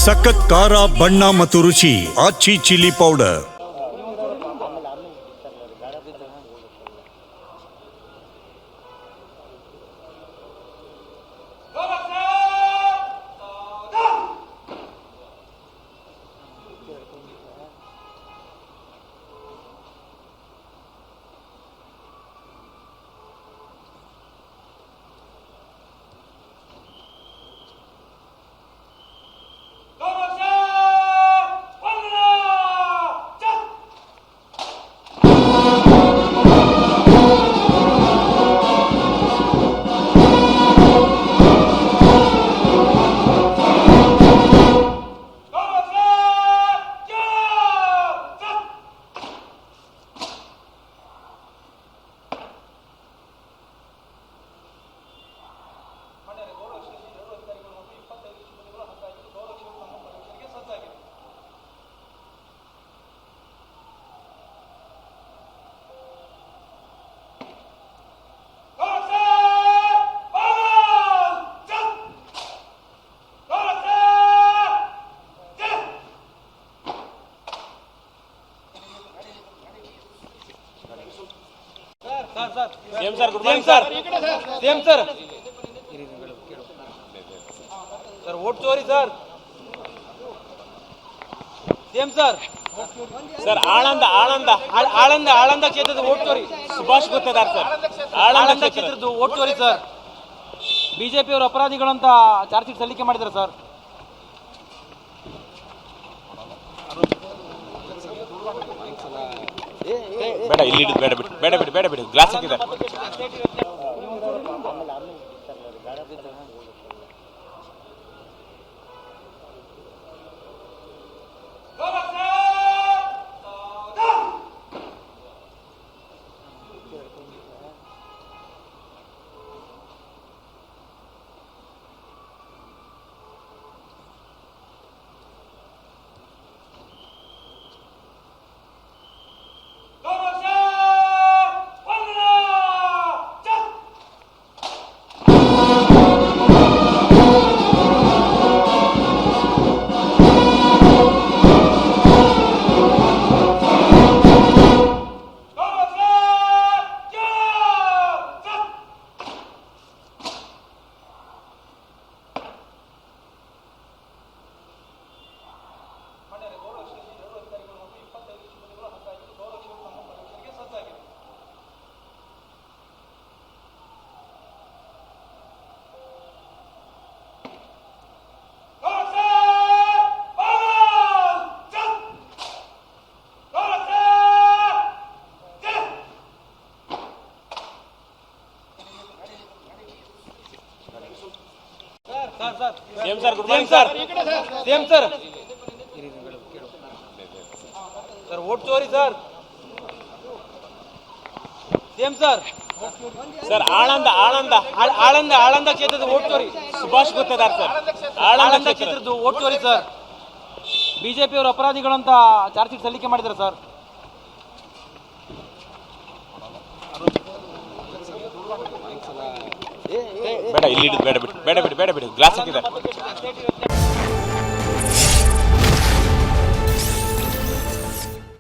ಸಖತ್ ಖಾರ ಬಣ್ಣ ಮತ್ತು ರುಚಿ Aachi chilli powder. CM sir good morning sir. CM sir sir vote चोरी सर. CM sir sir Aland Aland Aland Aland क्षेत्ರದ वोट चोरी. ಸುಭಾಷ್ ಗುತ್ತೇದಾರ್ ಸರ್. ಆಳಂದ ಕ್ಷೇತ್ರದ ವೋಟ್ ಚೋರಿ ಸರ್. ಬಿಜೆಪಿ ಅವರು ಅಪರಾಧಿಗಳಂತ ಚಾರ್ಜ್ ಶೀಟ್ ಸಲ್ಲಿಕೆ ಮಾಡಿದ್ದಾರೆ ಸರ್. ಬೇಡ ಇಲ್ಲಿ ಬೇಡ ಬಿಡಿ ಬೇಡ ಬಿಡಿ ಬೇಡ ಬಿಡಿ ಗ್ಲಾಸ್ ಹಾಕಿದೆ. CM sir good morning sir. CM sir sir vote चोरी सर. CM sir sir Aland Aland Aland Aland क्षेत्ರದ ವೋಟ್ ಚೋರಿ. ಸುಭಾಷ್ ಗುತ್ತೇದಾರ್ ಸರ್. ಆಳಂದ ಕ್ಷೇತ್ರದ ವೋಟ್ ಚೋರಿ ಸರ್. ಬಿಜೆಪಿ ಅವರು ಅಪರಾಧಿಗಳಂತ ಚಾರ್ಜ್ ಶೀಟ್ ಸಲ್ಲಿಕೆ ಮಾಡಿದ್ದಾರೆ ಸರ್. ಬೇಡ ಇಲ್ಲಿ ಬೇಡ ಬಿಡಿ ಬೇಡ ಬಿಡಿ ಬೇಡ ಬಿಡಿ ಗ್ಲಾಸ್ ಹಾಕಿದೆ.